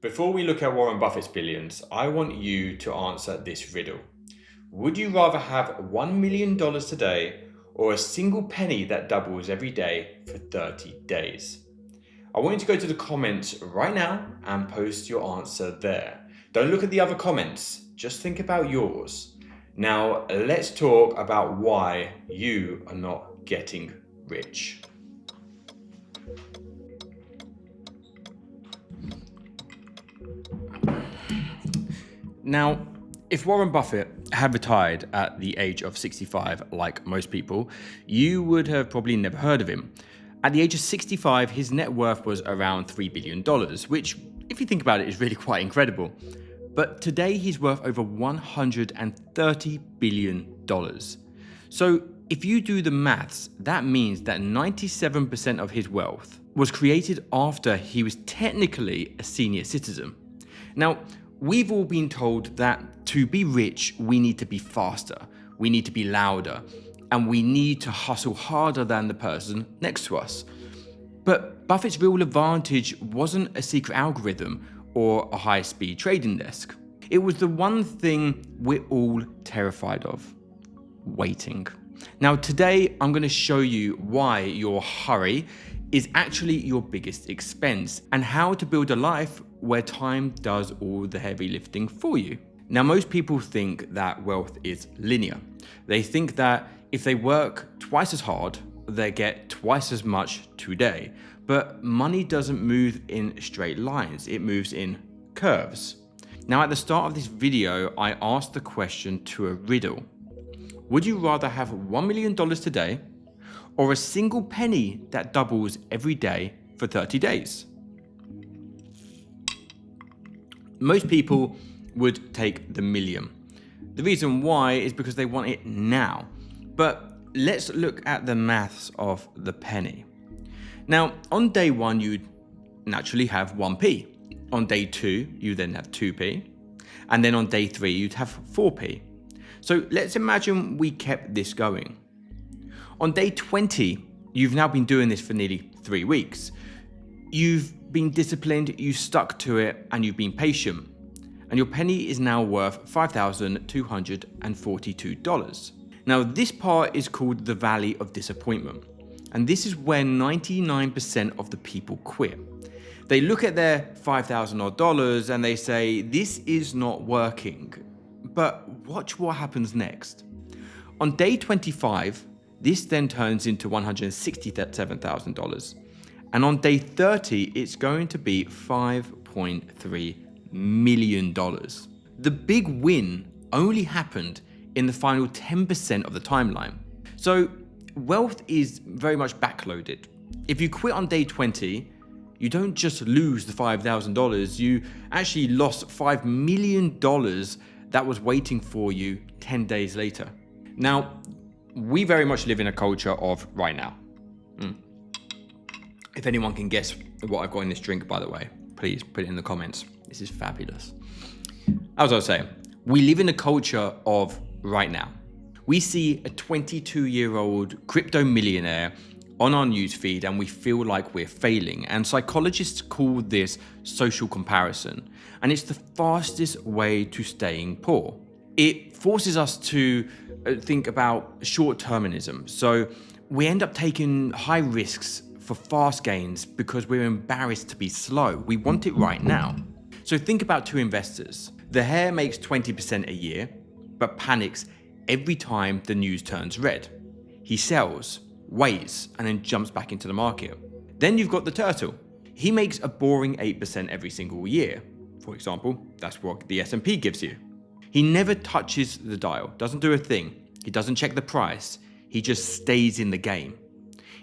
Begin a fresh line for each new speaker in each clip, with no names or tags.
Before we look at Warren Buffett's billions, I want you to answer this riddle. Would you rather have $1 million today or a single penny that doubles every day for 30 days? I want you to go to the comments right now and post your answer there. Don't look at the other comments, just think about yours. Now let's talk about why you are not getting rich. Now, if Warren Buffett had retired at the age of 65, like most people, you would have probably never heard of him. At the age of 65, his net worth was around $3 billion, which, if you think about it, is really quite incredible. But today he's worth over $130 billion. So if you do the maths, that means that 97% of his wealth was created after he was technically a senior citizen. Now, we've all been told that to be rich, we need to be faster, we need to be louder, and we need to hustle harder than the person next to us. But Buffett's real advantage wasn't a secret algorithm or a high-speed trading desk. It was the one thing we're all terrified of: waiting. Now today, I'm going to show you why your hurry is actually your biggest expense and how to build a life where time does all the heavy lifting for you. Now, most people think that wealth is linear. They think that if they work twice as hard, they get twice as much today. But money doesn't move in straight lines, it moves in curves. Now, at the start of this video, I asked the question to a riddle. Would you rather have $1 million today or a single penny that doubles every day for 30 days? Most people would take the million. The reason why is because they want it now. But let's look at the maths of the penny. Now, on day one, you'd naturally have 1p. On day two, you then have 2p. And then on day three, you'd have 4p. So let's imagine we kept this going. On day 20, you've now been doing this for nearly 3 weeks. You've been disciplined, you stuck to it, and you've been patient. And your penny is now worth $5,242. Now, this part is called the Valley of Disappointment. And this is where 99% of the people quit. They look at their $5,000 odd and they say, this is not working. But watch what happens next. On day 25, this then turns into $167,000. And on day 30, it's going to be $5.3 million. The big win only happened in the final 10% of the timeline. So wealth is very much backloaded. If you quit on day 20, you don't just lose the $5,000, you actually lost $5 million that was waiting for you 10 days later. Now, we very much live in a culture of right now. If anyone can guess what I've got in this drink, by the way, please put it in the comments. This is fabulous. As I was saying, we live in a culture of right now. We see a 22-year-old crypto millionaire on our newsfeed and we feel like we're failing. And psychologists call this social comparison. And it's the fastest way to staying poor. It forces us to think about short-termism. So we end up taking high risks for fast gains because we're embarrassed to be slow. We want it right now. So think about two investors. The hare makes 20% a year, but panics every time the news turns red. He sells, waits, and then jumps back into the market. Then you've got the turtle. He makes a boring 8% every single year. For example, that's what the S&P gives you. He never touches the dial, doesn't do a thing. He doesn't check the price. He just stays in the game.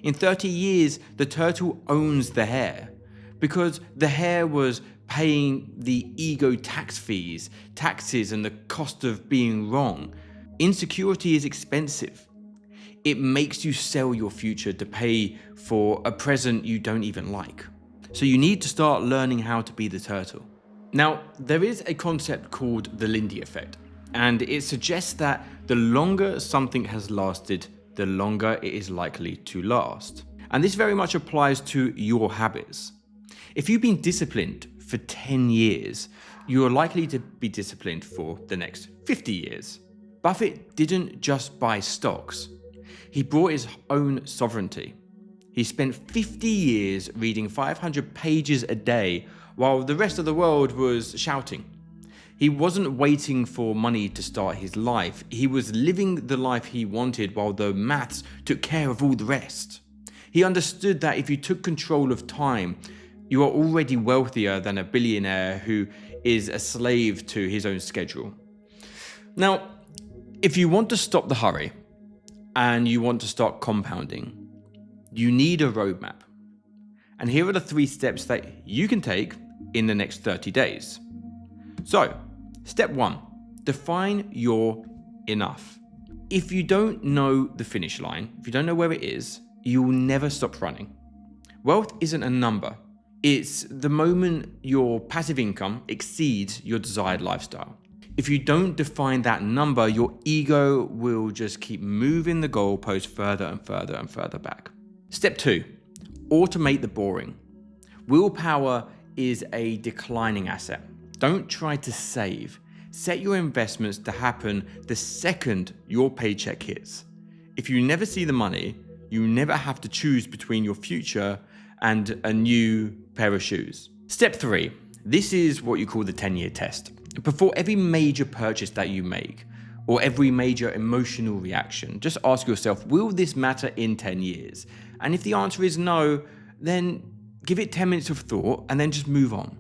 In 30 years, the turtle owns the hare because the hare was paying the ego tax fees, taxes, and the cost of being wrong. Insecurity is expensive. It makes you sell your future to pay for a present you don't even like. So you need to start learning how to be the turtle. Now, there is a concept called the Lindy effect, and it suggests that the longer something has lasted, the longer it is likely to last. And this very much applies to your habits. If you've been disciplined for 10 years, you are likely to be disciplined for the next 50 years. Buffett didn't just buy stocks. He brought his own sovereignty. He spent 50 years reading 500 pages a day while the rest of the world was shouting. He wasn't waiting for money to start his life. He was living the life he wanted while the maths took care of all the rest. He understood that if you took control of time, you are already wealthier than a billionaire who is a slave to his own schedule. Now, if you want to stop the hurry and you want to start compounding, you need a roadmap. And here are the 3 steps that you can take in the next 30 days. So, step 1, define your enough. If you don't know the finish line, if you don't know where it is, you will never stop running. Wealth isn't a number. It's the moment your passive income exceeds your desired lifestyle. If you don't define that number, your ego will just keep moving the goalpost further and further and further back. Step 2, automate the boring. Willpower is a declining asset. Don't try to save. Set your investments to happen the second your paycheck hits. If you never see the money, you never have to choose between your future and a new pair of shoes. Step 3, this is what you call the 10-year test. Before every major purchase that you make, or every major emotional reaction, just ask yourself, will this matter in 10 years? And if the answer is no, then give it 10 minutes of thought and then just move on.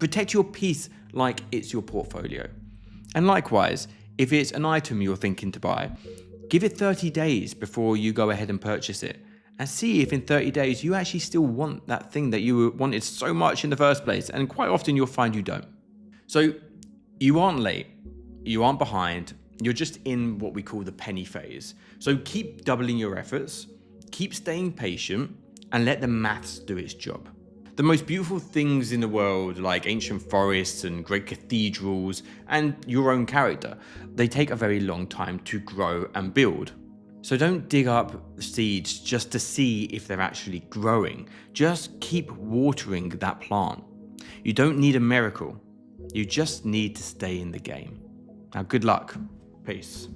Protect your peace like it's your portfolio. And likewise, if it's an item you're thinking to buy, give it 30 days before you go ahead and purchase it. And see if in 30 days you actually still want that thing that you wanted so much in the first place. And quite often you'll find you don't. So you aren't late, you aren't behind, you're just in what we call the penny phase. So keep doubling your efforts, keep staying patient, and let the maths do its job. The most beautiful things in the world, like ancient forests and great cathedrals and your own character, they take a very long time to grow and build. So don't dig up seeds just to see if they're actually growing. Just keep watering that plant. You don't need a miracle. You just need to stay in the game. Now, good luck. Peace.